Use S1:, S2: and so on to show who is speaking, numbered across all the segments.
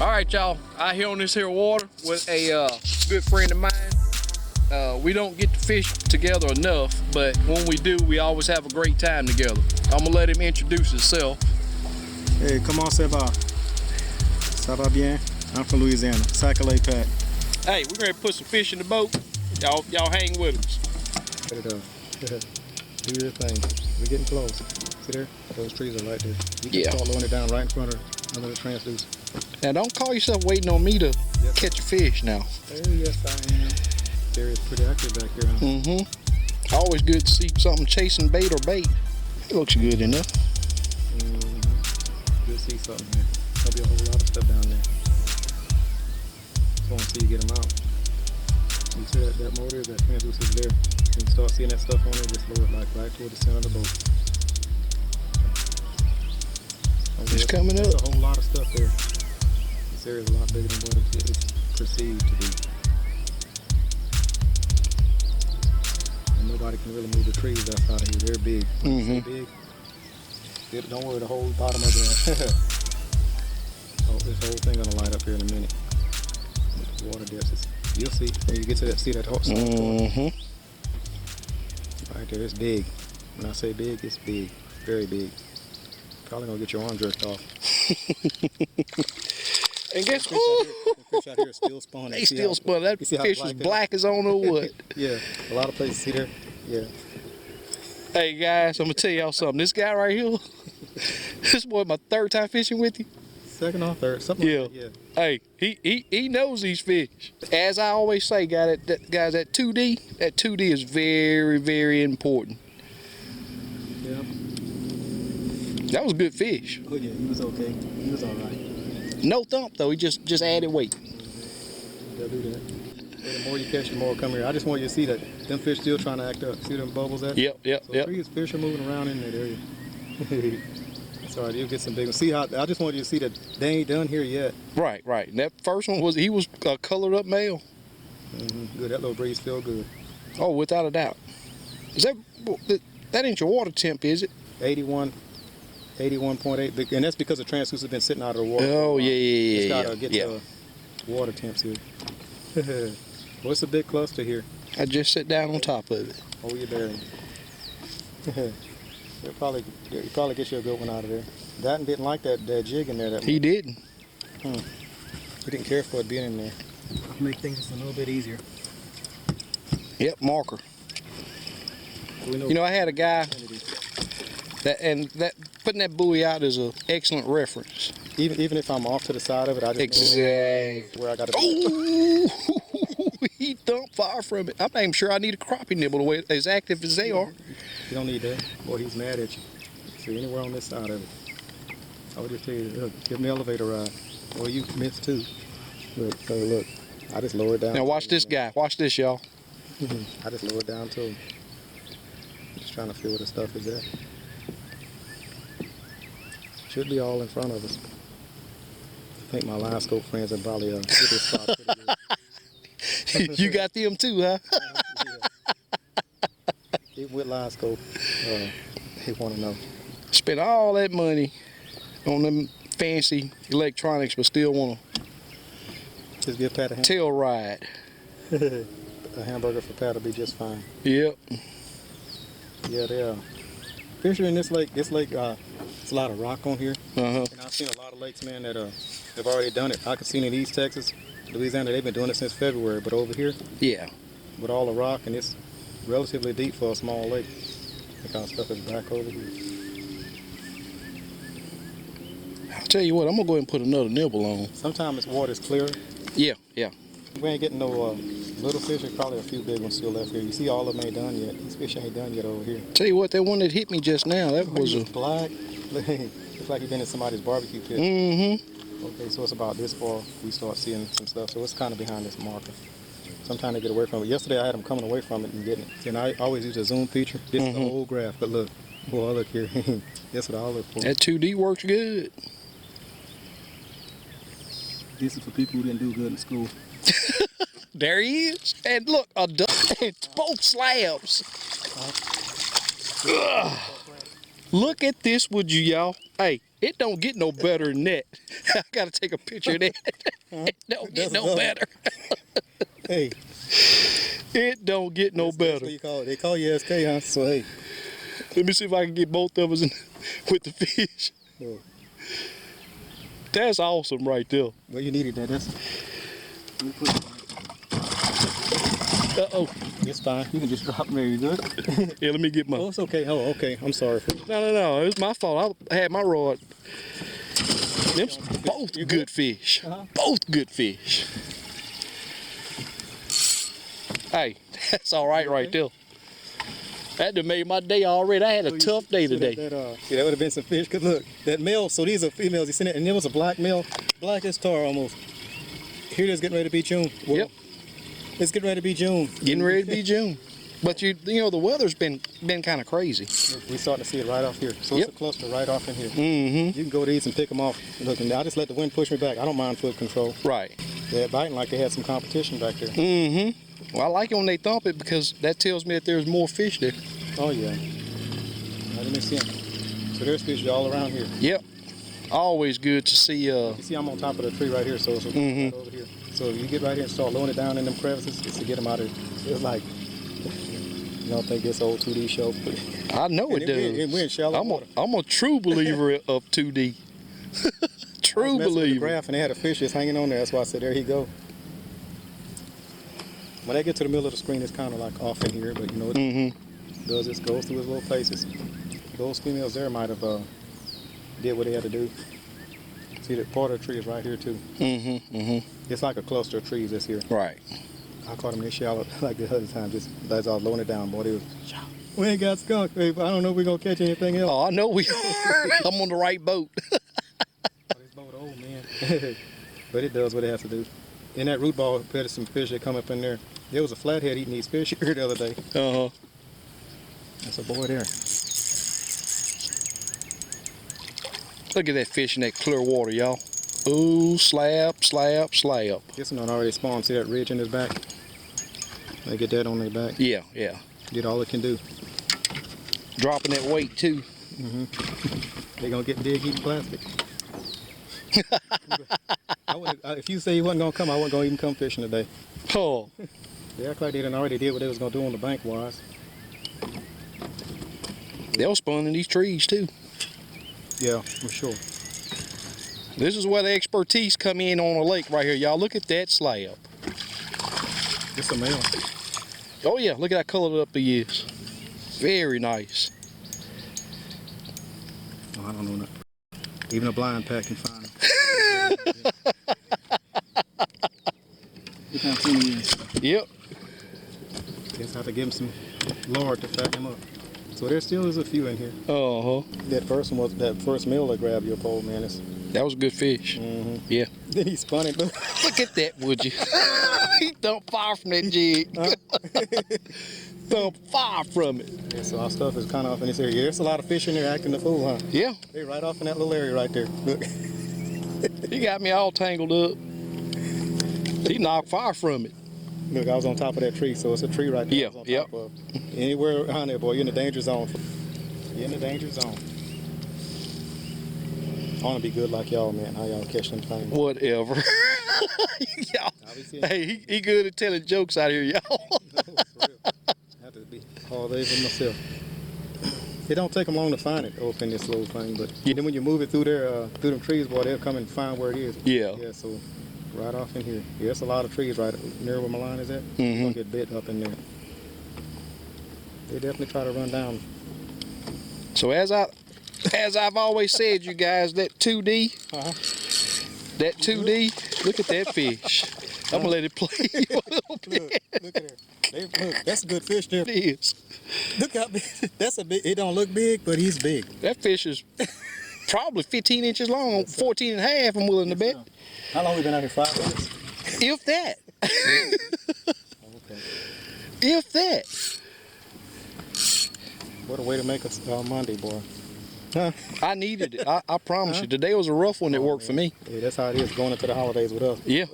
S1: All right, y'all. Out here on this here water with a good friend of mine. We don't get to fish together enough, but when we do, we always have a great time together. I'm gonna let him introduce himself.
S2: Hey, comment ça va? Ça va bien? I'm from Louisiana. Sacalay Pat.
S1: Hey, we're gonna put some fish in the boat. Y'all hang with us.
S2: Put it up. Do your thing. We're getting close. See there? Those trees are right there. You can start lowering it down right in front of under the transducer.
S1: Now, don't call yourself waiting on me to catch a fish now.
S2: Oh, yes, I am. There is pretty active back here, huh?
S1: Mm-hmm. Always good to see something chasing bait or bait. It looks good enough.
S2: Good to see something here. There'll be a whole lot of stuff down there. Just want to see you get them out. You see that motor, that transducer is there. When you start seeing that stuff on it, just lower it like right toward the center of the boat.
S1: It's coming up.
S2: There's a whole lot of stuff there. This area is a lot bigger than what it's perceived to be. And nobody can really move the trees outside of here. They're big. So big. Don't worry, the whole bottom of the this whole thing gonna light up here in a minute. With the water depths. You'll see when you get to that. See that hot spot? Right there, it's big. When I say big, it's big. Very big. Probably gonna get your arm jerked off.
S1: And guess
S2: what? The fish out here is still spawning.
S1: They still spawning. That fish is black as on the wood.
S2: Yeah, a lot of places. See there? Yeah.
S1: Hey guys, I'm gonna tell y'all something. This guy right here, this is what, my third time fishing with you.
S2: Second or third, something like that, yeah.
S1: Hey, he knows these fish. As I always say, guys, that 2D is very, very important.
S2: Yeah.
S1: That was a good fish.
S2: Oh yeah, he was okay. He was all right.
S1: No thump though. He just added weight.
S2: They'll do that. And the more you catch, the more come here. I just want you to see that them fish still trying to act up. See them bubbles at?
S1: Yep.
S2: So fish are moving around in that area. That's all right. You'll get some big ones. See how? I just want you to see that they ain't done here yet.
S1: Right. And that first one was a colored up male.
S2: Good. That little breeze feel good.
S1: Oh, without a doubt. Is that ain't your water temp, is it?
S2: 81.8, and that's because the transducer's been sitting out of the water.
S1: Oh, yeah.
S2: It's gotta get to water temps here. Well, it's a big cluster here.
S1: I just sit down on top of it.
S2: Oh, you're there. You'll probably get you a good one out of there. That didn't like that jig in there.
S1: He didn't.
S2: He didn't care for it being in there. Make things just a little bit easier.
S1: Yep, marker. You know, I had a guy that putting that buoy out is an excellent reference.
S2: Even if I'm off to the side of it, I just know where I got to
S1: be. Oh, he dumped far from it. I'm not even sure I need a crappie nibble the way as active as they are.
S2: You don't need that. Boy, he's mad at you. See, anywhere on this side of it. I would just tell you, look, give him the elevator ride. Well, you missed too. Look, I just lowered down.
S1: Now watch this guy. Watch this, y'all.
S2: I just lowered down too. Just trying to feel where the stuff is at. Should be all in front of us. I think my line scope friends have probably hit this spot pretty good.
S1: You got them too, huh?
S2: Even with line scope, they want to know.
S1: Spend all that money on them fancy electronics, but still want to
S2: just give Pat a hand.
S1: Tail ride.
S2: A hamburger for Pat will be just fine.
S1: Yep.
S2: Yeah, they are. Fishing in this lake, it's a lot of rock on here. And I've seen a lot of lakes, man, that have already done it. I can see in East Texas, Louisiana, they've been doing it since February, but over here, with all the rock, and it's relatively deep for a small lake. That kind of stuff is back over here.
S1: I'll tell you what, I'm gonna go ahead and put another nibble on.
S2: Sometimes this water is clear.
S1: Yeah.
S2: We ain't getting no little fish. There's probably a few big ones still left here. You see, all of them ain't done yet. These fish ain't done yet over here.
S1: Tell you what, that one that hit me just now, that was a
S2: black. Looks like you've been in somebody's barbecue pit. Okay, so it's about this far. We start seeing some stuff. So it's kind of behind this marker. Sometimes they get away from it. Yesterday I had them coming away from it and getting it. And I always use a zoom feature. This is the whole graph, but look. Boy, look here. That's what I look for.
S1: That 2D works good.
S2: This is for people who didn't do good in school.
S1: There he is. And look, it's both slabs. Look at this, would you, y'all? Hey, It don't get no better than that. I gotta take a picture of that. It don't get no better.
S2: Hey.
S1: It don't get no better.
S2: That's what you call it. They call you SK, huh? So hey.
S1: Let me see if I can get both of us in with the fish.
S2: Oh.
S1: That's awesome right there.
S2: Well, you needed that. That's. Let me put it.
S1: Uh-oh.
S2: It's fine. You can just drop them there. You good?
S1: Yeah, let me get mine.
S2: Oh, it's okay. Oh, okay. I'm sorry for
S1: No. It was my fault. I had my rod. Them's both good fish. Both good fish. Hey, that's all right there. That done made my day already. I had a tough day today.
S2: Yeah, that would have been some fish. Cause look, that male. So these are females. You seen it, and there was a black male, black as tar almost. Here it is getting ready to be June. Well,
S1: yep.
S2: It's getting ready to be June.
S1: Getting ready to be June. But you know the weather's been kind of crazy.
S2: We're starting to see it right off here. So
S1: yep.
S2: It's a cluster right off in here.
S1: Mm-hmm.
S2: You can go to these and pick them off. Look, and I just let the wind push me back. I don't mind foot control.
S1: Right.
S2: They're biting like they had some competition back there.
S1: Mm-hmm. Well, I like it when they thump it because that tells me that there's more fish there.
S2: Oh yeah. I didn't see them. So there's fish all around here.
S1: Yep. Always good to see.
S2: You see, I'm on top of the tree right here, so it's right over here. So if you get right here and start lowering it down in them crevices, it's to get them out of there. It's like, you don't think this old 2D show?
S1: I know it does.
S2: We're in shallow water.
S1: I'm a true believer of 2D. True believer.
S2: With the graph and they had a fish just hanging on there. That's why I said, there he go. When they get to the middle of the screen, it's kind of like off in here, but you know what it does? It goes through its little places. Those females there might have did what they had to do. See, that part of the tree is right here too. It's like a cluster of trees that's here.
S1: Right.
S2: I caught them in shallow like the other time, just as I was lowering it down, boy. They was, we ain't got skunk, babe. I don't know if we're gonna catch anything else.
S1: Oh, I know we are. I'm on the right boat.
S2: Oh, this boat old, man. But it does what it has to do. In that root ball, there's some fish that come up in there. There was a flathead eating these fish here the other day. That's a boy there.
S1: Look at that fish in that clear water, y'all. Ooh, slap, slap, slap.
S2: This one already spawned. See that ridge in his back? They get that on their back.
S1: Yeah.
S2: Did all it can do.
S1: Dropping that weight too.
S2: They gonna get big eating plastic. If you say you wasn't gonna come, I wasn't gonna even come fishing today.
S1: Oh.
S2: They act like they done already did what they was gonna do on the bank wise.
S1: They'll spawn in these trees too.
S2: Yeah, for sure.
S1: This is where the expertise come in on a lake right here, y'all. Look at that slab.
S2: It's a male.
S1: Oh yeah, look at how colored up he is. Very nice.
S2: Oh, I don't know nothing. Even a blind pack can find him. Look how thin he is.
S1: Yep.
S2: Just have to give him some lard to fatten him up. So there still is a few in here. That first one was that first male that grabbed your pole, man.
S1: That was a good fish. Yeah.
S2: Then he spun it.
S1: Look at that, would you? He dumped far from that jig. Dumped far from it.
S2: Yeah, so our stuff is kind of off in this area. There's a lot of fish in there acting the fool, huh?
S1: Yeah.
S2: They're right off in that little area right there. Look.
S1: He got me all tangled up. He knocked far from it.
S2: Look, I was on top of that tree, so it's a tree right there.
S1: Yeah,
S2: Anywhere around there, boy, you're in the danger zone. You're in the danger zone. I want to be good like y'all, man. How y'all catch them things?
S1: Whatever. Y'all. Hey, he good at telling jokes out here, y'all.
S2: No, for real. I have to be all day for myself. It don't take them long to find it up in this little thing, but then when you move it through there, through them trees, boy, they'll come and find where it is.
S1: Yeah.
S2: Yeah, so right off in here. Yeah, it's a lot of trees right near where my line is at. You're gonna get bit up in there. They definitely try to run down.
S1: So as I've always said, you guys, that 2D, that 2D, look at that fish. I'm gonna let it play you a little bit.
S2: Look at her. Look, that's a good fish there.
S1: It is.
S2: Look how big. That's a big. It don't look big, but he's big.
S1: That fish is probably 15 inches long, 14 and a half, I'm willing to bet.
S2: How long we been out here? 5 minutes?
S1: If that.
S2: Okay.
S1: If that.
S2: What a way to make a Monday, boy. Huh?
S1: I needed it. I promise you. Today was a rough one that worked for me.
S2: Yeah, that's how it is going into the holidays with us.
S1: Yeah.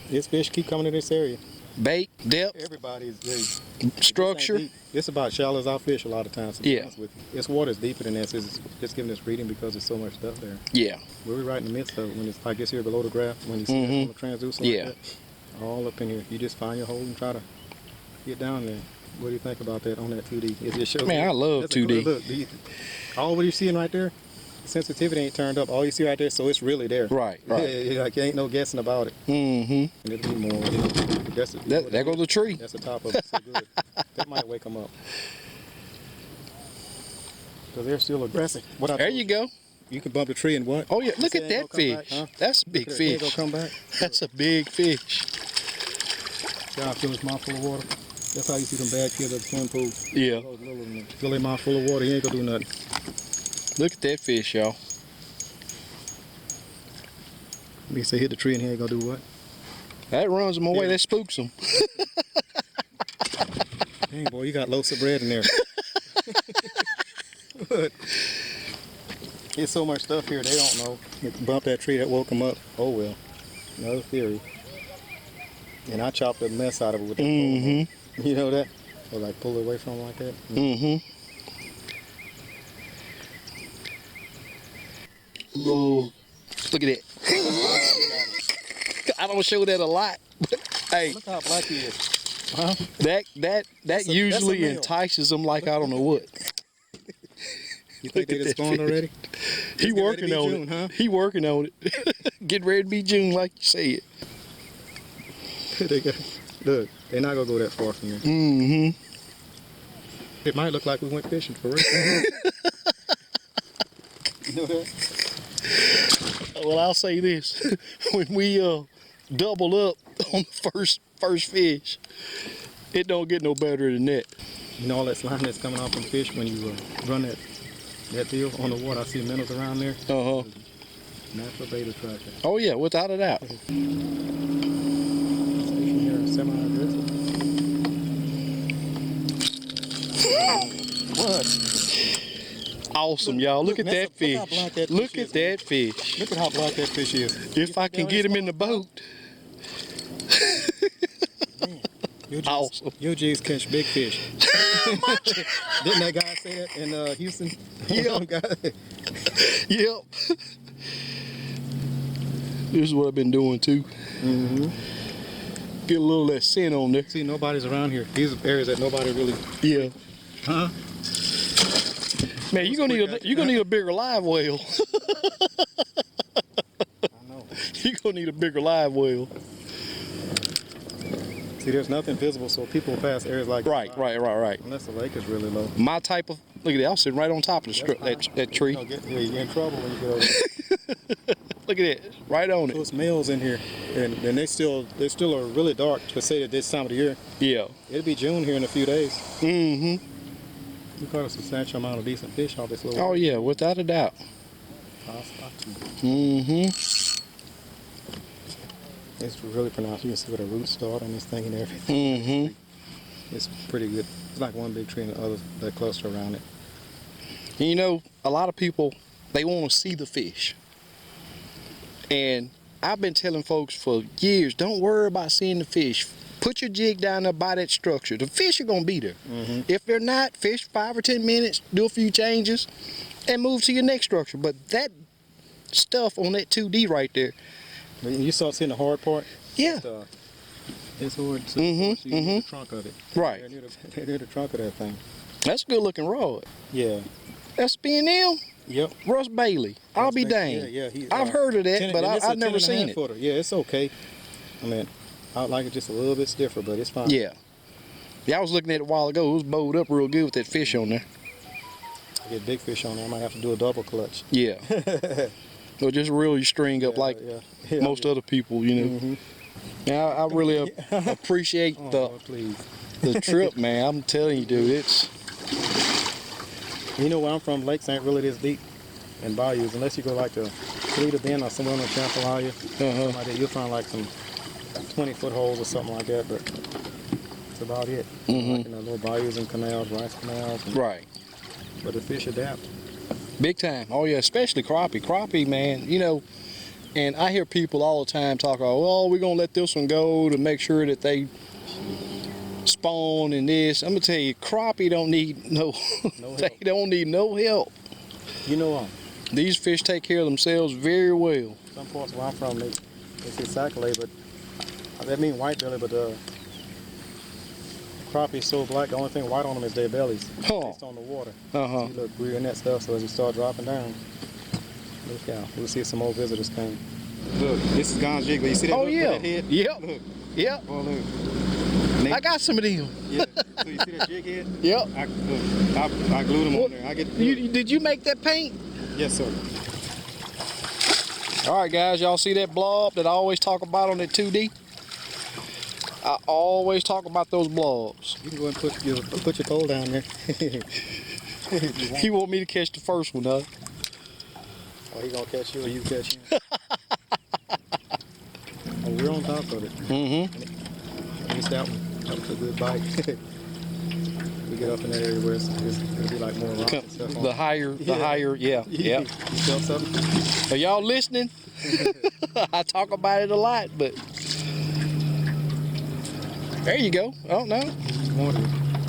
S2: This fish keep coming to this area.
S1: bait, depth,
S2: Everybody's
S1: structure.
S2: It's about shallow as I fish a lot of times. To be
S1: Yeah.
S2: honest with you. This water is deeper than this. It's just giving us reading because there's so much stuff there.
S1: Yeah.
S2: We're right in the midst of it when it's like it's here below the graph. When you see it on the transducer
S1: Yeah.
S2: like that, all up in here. You just find your hole and try to get down there. What do you think about that on that 2D? It just shows.
S1: Man, I love
S2: that's
S1: 2D.
S2: Look, all what you're seeing right there, sensitivity ain't turned up. All you see right there, so it's really there.
S1: Right.
S2: Yeah, like ain't no guessing about it.
S1: Mm-hmm.
S2: And it'll be more.
S1: There goes the tree.
S2: That's the top of it. So good. That might wake them up. Because they're still aggressive.
S1: There you go.
S2: You can bump the tree and what?
S1: Oh yeah, look
S2: You
S1: at
S2: say ain't
S1: that
S2: gonna come
S1: fish.
S2: back, huh?
S1: That's a big
S2: Look at that, he ain't
S1: fish.
S2: gonna come back.
S1: That's a big fish.
S2: God, fill his mouth full of water. That's how you see them bad kids at the swimming pool.
S1: Yeah.
S2: Those little ones, fill his mouth full of water, he ain't gonna do nothing.
S1: Look at that fish, y'all.
S2: He say hit the tree and he ain't gonna do what?
S1: That runs them away.
S2: Yeah.
S1: That spooks them.
S2: Dang, boy, you got loaves of bread in there. What? There's so much stuff here, they don't know. You can bump that tree, that woke them up. Oh well. Another theory. And I chopped the mess out of it with that pole. You know that? Or like pull it away from them like that.
S1: Mm-hmm. Look at that. I don't show that a lot, but hey,
S2: Look how black he is. Huh?
S1: that usually
S2: male.
S1: entices them like I don't know what.
S2: You think they
S1: at
S2: just
S1: that
S2: spawned
S1: fish.
S2: already?
S1: He
S2: It's getting ready to
S1: working
S2: be
S1: on
S2: June,
S1: it.
S2: huh?
S1: He working on it. Get ready to be June, like you said.
S2: Look, they're not gonna go that far from here.
S1: Mm-hmm.
S2: It might look like we went fishing for real. You know that?
S1: Well, I'll say this: when we double up on the first fish, it don't get no better than that.
S2: You know all that slime that's coming off from fish when you run that deal on the water. I see minnows around there.
S1: Uh huh.
S2: Natural bait attraction.
S1: Oh yeah, without a doubt.
S2: Station here, semi-aggressive. What?
S1: Awesome, y'all. Look at
S2: Look
S1: that
S2: how
S1: fish.
S2: black that
S1: Look
S2: fish
S1: at that fish.
S2: Look at how black that fish is.
S1: If I can get him in the boat. Awesome.
S2: Your G's catch big fish. Didn't that guy say that in Houston?
S1: Yep. Yep. This is what I've been doing too. Get a little of that scent on there.
S2: See, nobody's around here. These are areas that nobody really.
S1: Yeah.
S2: Huh?
S1: Man, you're gonna need a bigger live well.
S2: I know.
S1: You're gonna need a bigger live well.
S2: See, there's nothing visible, so people will pass areas like
S1: Right.
S2: Unless the lake is really low.
S1: My type of look at that. I was sitting right on top of that tree.
S2: You get in trouble when you get over there.
S1: Look at it, right on it.
S2: Those males in here, and they still are really dark to say that this time of the year.
S1: Yeah.
S2: It'll be June here in a few days.
S1: Mm-hmm.
S2: We caught a substantial amount of decent fish off this little.
S1: Oh yeah, without a doubt. Mm-hmm.
S2: It's really pronounced. You can see where the roots start on this thing and everything.
S1: Mm-hmm.
S2: It's pretty good. It's like one big tree and the others that cluster around it.
S1: And you know, a lot of people, they want to see the fish. And I've been telling folks for years, don't worry about seeing the fish. Put your jig down there by that structure. The fish are going to be there. If they're not, fish 5 or 10 minutes, do a few changes, and move to your next structure. But that stuff on that 2D right there.
S2: You start seeing the hard part?
S1: Yeah.
S2: It's hard to see the trunk of it.
S1: Right.
S2: They're near the trunk of that thing.
S1: That's a good looking rod.
S2: Yeah.
S1: That's B&M?
S2: Yep.
S1: Russ Bailey. I'll be danged.
S2: Yeah.
S1: I've heard of that, but I've never seen it.
S2: Footer. Yeah, it's okay. I mean, I like it just a little bit stiffer, but it's fine.
S1: Yeah. Yeah, I was looking at it a while ago. It was bowed up real good with that fish on there.
S2: I get big fish on there. I might have to do a double clutch.
S1: Yeah. So just really string up like most other people, you know. Yeah, I really appreciate the trip, man. I'm telling you, dude, it's...
S2: You know where I'm from, lakes ain't really this deep in bayous, unless you go like to Toledo Bend or somewhere on the Champlain. Something like that. You'll find like some 20-foot holes or something like that, but that's about it. Like in the little bayous and canals, rice canals.
S1: Right.
S2: But the fish adapt.
S1: Big time. Oh yeah, especially crappie. Crappie, man, you know, and I hear people all the time talk about, well, we're gonna let this one go to make sure that they spawn and this. I'm gonna tell you, crappie don't need no they don't need no help.
S2: You know
S1: These fish take care of themselves very well.
S2: some parts where I'm from, they say sacalay, but that mean white belly, but crappie is so black, the only thing white on them is their bellies. Based on the water.
S1: Uh-huh.
S2: You look weird in that stuff, so as you start dropping down, look out. We'll see if some more visitors came. Look, this is Gon's jig, but you see that,
S1: Oh,
S2: look,
S1: yeah.
S2: that head?
S1: Yep.
S2: Look.
S1: Yep.
S2: Oh, look.
S1: I got some of them.
S2: Yeah. So you see that jig head?
S1: Yep.
S2: I glued them on there.
S1: Did you make that paint?
S2: Yes, sir.
S1: All right, guys, y'all see that blob that I always talk about on that 2D? I always talk about those blobs.
S2: You can go and put your pole down there.
S1: He want me to catch the first one, huh?
S2: Or he gonna catch you or you catch him. Oh, we're on top of it.
S1: Mm-hmm.
S2: Missed that one. That was a good bite. We get up in that area where it'll be like more rocks and stuff on
S1: The higher, yeah.
S2: You feel something?
S1: Are y'all listening? I talk about it a lot, but there you go. Oh no.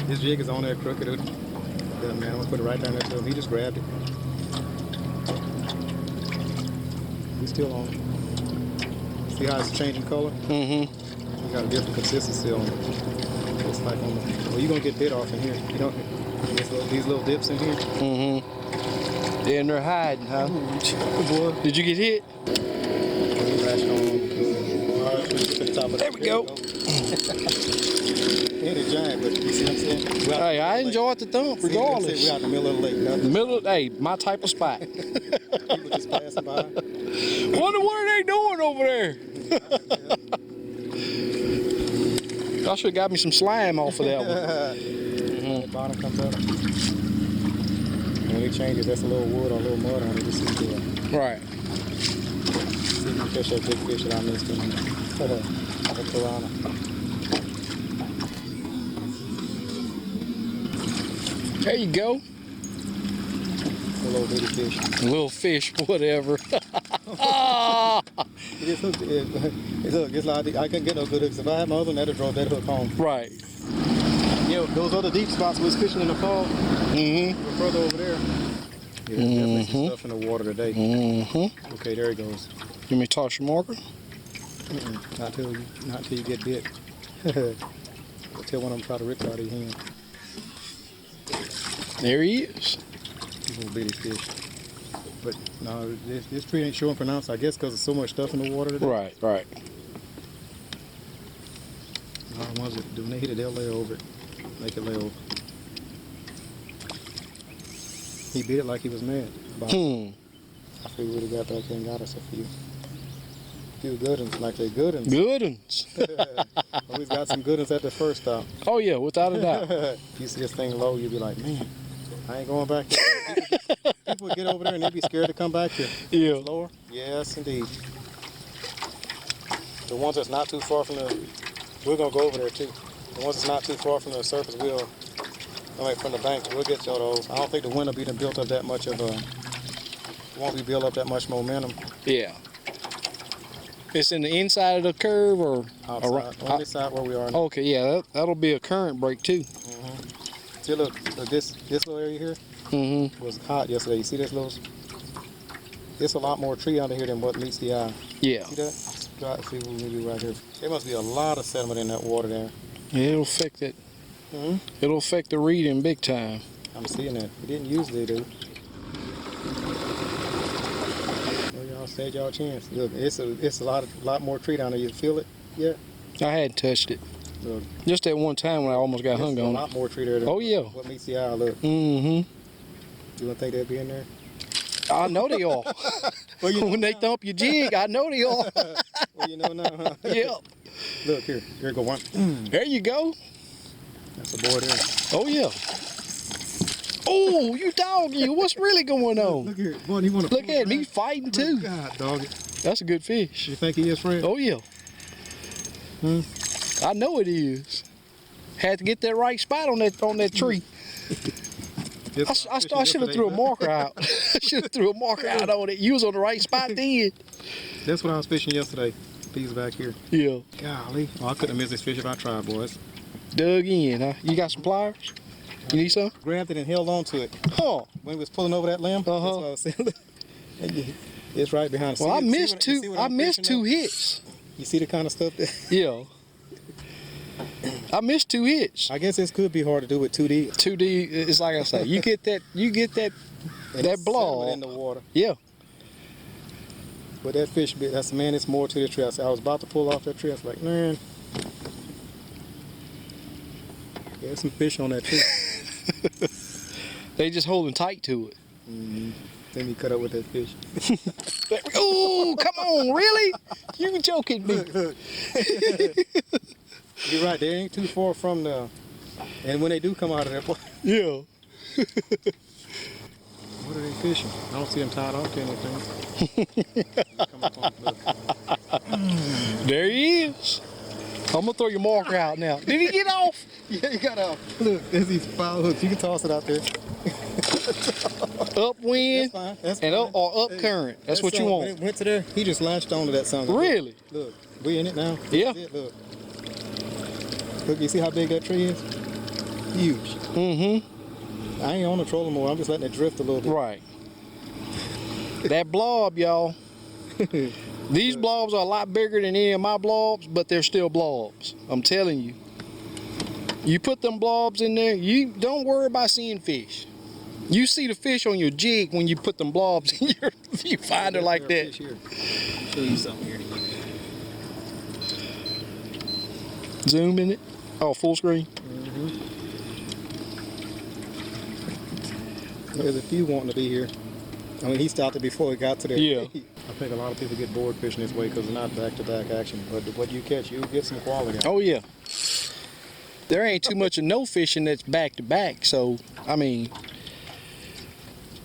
S2: His jig is on there crooked. Man, I'm gonna put it right down there to him. He just grabbed it. He's still on. See how it's changing color?
S1: Mm-hmm.
S2: You got a different consistency on it. It's like on the. Well, you're gonna get bit off in here. You don't. These little dips in here.
S1: Mm-hmm. Yeah, and they're hiding, huh?
S2: Boy.
S1: Did you get hit? There we go.
S2: Ain't a giant, but you see what I'm saying?
S1: Hey, I enjoyed the thump regardless.
S2: We're out in the middle of the lake.
S1: Hey, my type of spot.
S2: People just passing by.
S1: Wonder what are they doing over there? I should have got me some slime off of that one.
S2: The bottom comes up. And when it changes, that's a little wood or a little mud on it. This is good.
S1: Right.
S2: See if you catch that big fish that I missed in the piranha.
S1: There you go.
S2: A little bitty fish.
S1: Little fish, whatever.
S2: It's like I couldn't get no good hooks. If I had my other one, that'd drove that hook home.
S1: Right.
S2: You know, those other deep spots we was fishing in the fall.
S1: Mm-hmm.
S2: We're further over there. Yeah, there's definitely some stuff in the water today.
S1: Mm-hmm.
S2: Okay, there he goes.
S1: You may toss your marker?
S2: Not till you get bit. Until one of them try to rip it out of your hand.
S1: There he is.
S2: These little bitty fish. But no, this tree ain't showing pronounced, I guess, because there's so much stuff in the water today.
S1: Right, right.
S2: No, the ones that when they hit it, they'll lay over it. Make it lay over. He bit it like he was mad. I feel we would have got back there and got us a few good ones, like they good ones.
S1: Good ones.
S2: Always got some good ones at the first stop.
S1: Oh yeah, without a doubt.
S2: If you see this thing low, you'll be like, man, I ain't going back there. People would get over there and they'd be scared to come back here.
S1: Yeah.
S2: It's lower? Yes, indeed. The ones that's not too far from the, we're going to go over there too. The ones that's not too far from the surface, from the bank, we'll get you those. I don't think the wind will be built up that much won't be built up that much momentum.
S1: Yeah. It's in the inside of the curve or
S2: outside, on this side where we are now.
S1: Okay, yeah, that'll be a current break too.
S2: See, look, this little area here was hot yesterday. You see this little? There's a lot more tree under here than what meets the eye.
S1: Yeah.
S2: See that? Try to see what we can do right here. There must be a lot of sediment in that water there.
S1: Yeah, it'll affect it. It'll affect the reading big time.
S2: I'm seeing that. We didn't usually do. Well, y'all stayed y'all chance. Look, it's a lot more tree down there. You feel it? Yeah.
S1: I hadn't touched it.
S2: Look,
S1: just that one time when I almost got hung on it.
S2: A lot more tree there than what meets the eye. Look. You don't think they'd be in there?
S1: I know they are. Well, you know when they thump your jig, I know they are.
S2: Well, you know now, huh?
S1: Yep.
S2: Look, here go one.
S1: There you go.
S2: That's a board here.
S1: Oh, yeah. Oh, you doggy. What's really going on?
S2: Look here. Boy, you want to
S1: look at me fighting too.
S2: God, dog it.
S1: That's a good fish.
S2: You think he is, Fred?
S1: Oh, yeah. I know it is. Had to get that right spot on that tree. I should have threw a marker out. I should have threw a marker out on it. You was on the right spot then.
S2: That's what I was fishing yesterday. These back here.
S1: Yeah.
S2: Golly. Oh, I couldn't have missed this fish if I tried, boys.
S1: Dug in, huh? You got some pliers? You need some?
S2: Grabbed it and held on to it.
S1: Huh.
S2: When we was pulling over that limb, that's what I was saying. It's right behind.
S1: Well, I missed two hits.
S2: You see the kind of stuff that?
S1: Yeah. I missed 2 hits.
S2: I guess this could be hard to do with 2D.
S1: 2D is like I say, you get that blob
S2: in the water.
S1: Yeah.
S2: But that fish bit, that's man, it's more to the tree. I was about to pull off that tree. I was like, man, there's some fish on that tree.
S1: They just holding tight to it.
S2: Then you cut up with that fish.
S1: Oh, come on, really? You joking me?
S2: Look. You're right. They ain't too far from the. And when they do come out of that,
S1: Yeah.
S2: what are they fishing? I don't see them tied off to anything. Come up on, look.
S1: There he is. I'm gonna throw your marker out now. Did he get off?
S2: Yeah, he got off. Look, there's these foul hooks. You can toss it out there.
S1: Upwind
S2: That's
S1: and
S2: fine.
S1: up current. That's what you
S2: When
S1: want.
S2: it went to there, he just latched onto that something.
S1: Really?
S2: Look, we in it now.
S1: Yeah.
S2: That's it, look. Look, you see how big that tree is? Huge.
S1: Mm-hmm.
S2: I ain't on the trolling more. I'm just letting it drift a little bit.
S1: Right. That blob, y'all. These blobs are a lot bigger than any of my blobs, but they're still blobs. I'm telling you. You put them blobs in there, you don't worry about seeing fish. You see the fish on your jig when you put them blobs in your viewfinder like that.
S2: Here. I'll show you something here.
S1: Zoom in it. Oh, full screen.
S2: There's a few wanting to be here. I mean, he stopped it before it got to there.
S1: Yeah.
S2: I think a lot of people get bored fishing this way because it's not back-to-back action. But what you catch, you get some quality.
S1: Oh, yeah. There ain't too much of no fishing that's back-to-back, so, I mean,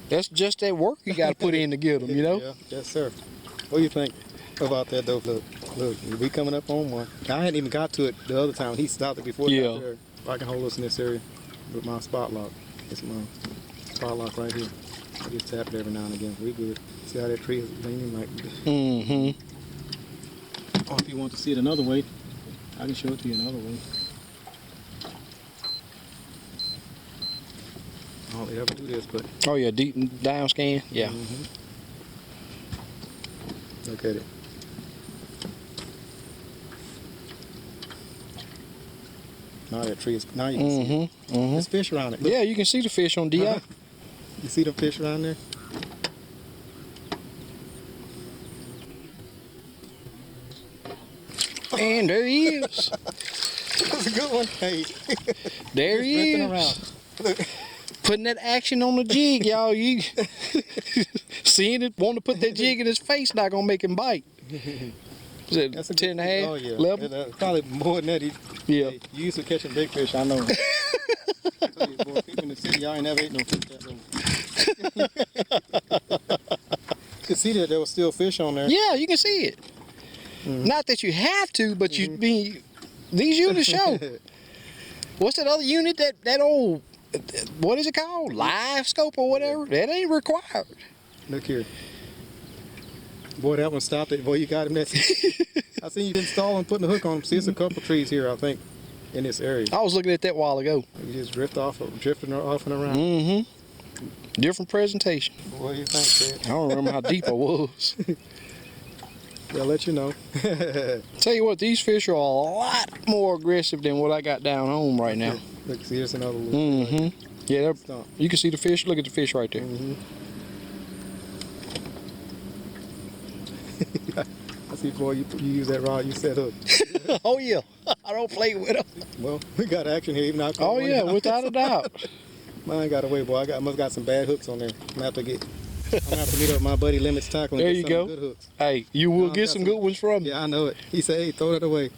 S1: that's just that work you got to put in to get them, you know?
S2: Yeah, yes, sir. What do you think about that, though? Look, we coming up on one. I hadn't even got to it the other time. He stopped it before it got there. If I can hold us in this area with my spot lock. It's my spot lock right here. I just tap it every now and again. We good. See how that tree is leaning like this?
S1: Mm-hmm.
S2: Or if you want to see it another way, I can show it to you another way. I don't ever do this, but...
S1: Oh, yeah, deep down scan? Yeah.
S2: Look at it. Now that tree is... Now you can see it. There's fish around it. Look.
S1: Yeah, you can see the fish on DI.
S2: You see the fish around there?
S1: And there he is.
S2: That's a good one. Hey.
S1: There he is.
S2: Around. Look.
S1: Putting that action on the jig, y'all. You seeing it, want to put that jig in his face, not gonna make him bite. Was it
S2: That's a
S1: 10 and a half?
S2: Oh, yeah.
S1: 11?
S2: Probably more than that.
S1: Yeah.
S2: Hey, you used to catching big fish, I know. Boy, people in the city, y'all ain't never ate no fish that little. You could see that there was still fish on there.
S1: Yeah, you can see it. Not that you have to, but these units show. What's that other unit, that old, what is it called? Live scope or whatever? That ain't required.
S2: Look here. Boy, that one stopped it. Boy, you got him. I seen you installing, putting the hook on him. See, it's a couple trees here, I think, in this area.
S1: I was looking at that a while ago.
S2: You just drifting off and around.
S1: Mm-hmm. Different presentation.
S2: What do you think, Fred?
S1: I don't remember how deep I was.
S2: They'll let you know.
S1: Tell you what, these fish are a lot more aggressive than what I got down home right now.
S2: Look, see, there's another little
S1: Yeah, you can see the fish. Look at the fish right there.
S2: I see, boy, you use that rod, you set hook.
S1: Oh, yeah. I don't play with them.
S2: Well, we got action here. Even out.
S1: Oh, yeah, without a doubt.
S2: Mine got away, boy. Must got some bad hooks on there. I'm gonna have to meet up with my buddy Limits Tackle and
S1: There
S2: get
S1: you
S2: some
S1: go.
S2: good hooks.
S1: Hey, you will get some good ones from me.
S2: Yeah, I know it. He said, hey, throw that away.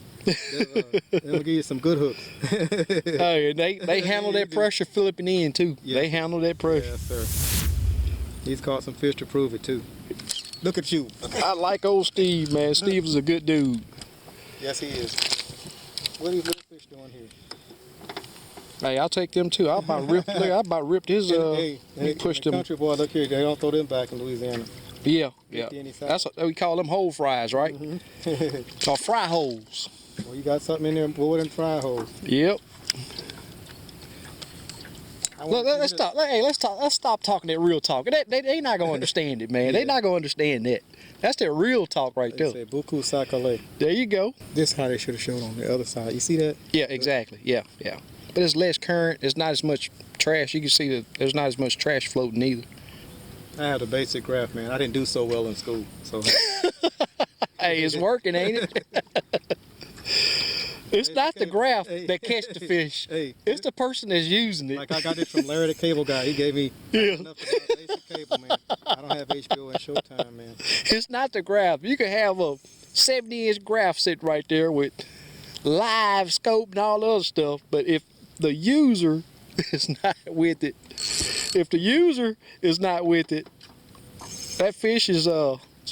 S2: They'll give you some good hooks.
S1: Hey, and they handle that pressure flipping in, too.
S2: Yeah.
S1: They handle that pressure.
S2: Yes, sir. He's caught some fish to prove it, too. Look at you.
S1: I like old Steve, man. Steve is a good dude.
S2: Yes, he is. What are these little fish doing here?
S1: Hey, I'll take them, too. I about ripped his,
S2: Hey,
S1: pushed them.
S2: country boy, look here. They don't throw them back in Louisiana.
S1: Yeah.
S2: Any size.
S1: That's what we call them hole fries, right? Called fry holes.
S2: Well, you got something in there more than fry holes.
S1: Yep. Look, let's stop. Hey, let's talk. Let's stop talking that real talk. They not gonna understand it, man.
S2: Yeah.
S1: They not gonna understand that. That's that real talk right there.
S2: They say buku sakale.
S1: There you go.
S2: This is how they should have shown on the other side. You see that?
S1: Yeah, exactly. Yeah. But it's less current. It's not as much trash. You can see that there's not as much trash floating either.
S2: I have the basic graph, man. I didn't do so well in school, so.
S1: Hey, it's working, ain't it? It's not the graph that catch the fish.
S2: Hey,
S1: it's the person that's using it.
S2: like I got this from Larry the cable guy. He gave me enough about basic cable, man. I don't have HBO and Showtime, man.
S1: It's not the graph. You can have a 70-inch graph sitting right there with live scope and all the other stuff, but if the user is not with it, that fish is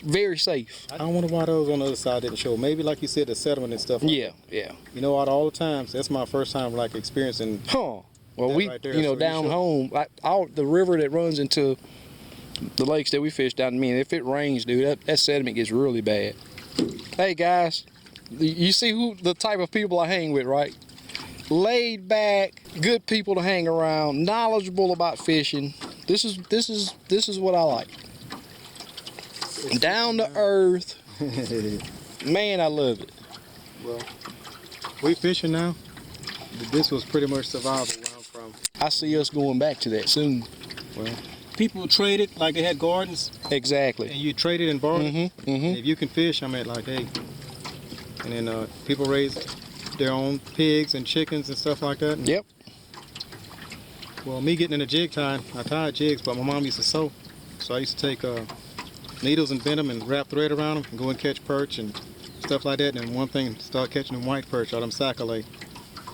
S1: very safe.
S2: I don't wonder why those on the other side didn't show. Maybe like you said, the settlement and stuff.
S1: Yeah.
S2: You know, out of all the times, that's my first time like experiencing.
S1: Well, we,
S2: right there,
S1: you know,
S2: so
S1: down home, the river that runs into the lakes that we fish down in Maine, if it rains, dude, that sediment gets really bad. Hey guys, you see who the type of people I hang with, right? Laid back, good people to hang around, knowledgeable about fishing. This is what I like. Down to earth. Man, I love it.
S2: Well, we fishing now. This was pretty much survival where I'm from.
S1: I see us going back to that soon.
S2: Well, people traded like they had gardens.
S1: Exactly.
S2: And you traded and bartered. If you can fish, I mean, like, hey. And then people raise their own pigs and chickens and stuff like that.
S1: Yep.
S2: Well, me getting into jig tying, I tied jigs, but my mom used to sew. So I used to take needles and bend them and wrap thread around them and go and catch perch and stuff like that. And one thing, start catching them white perch out of them sac-a-lait.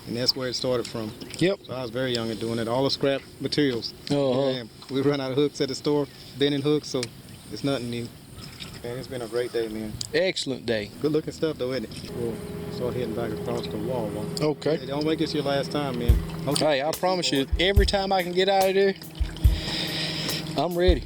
S2: And that's where it started from.
S1: Yep.
S2: So I was very young at doing it. All the scrap materials.
S1: Uh-huh.
S2: We run out of hooks at the store, bending hooks, so it's nothing new. Man, it's been a great day, man.
S1: Excellent day.
S2: Good looking stuff though, isn't it? We'll start heading back across the wall.
S1: Okay.
S2: Hey, don't make this your last time, man.
S1: Hey, I promise you, every time I can get out of there, I'm ready.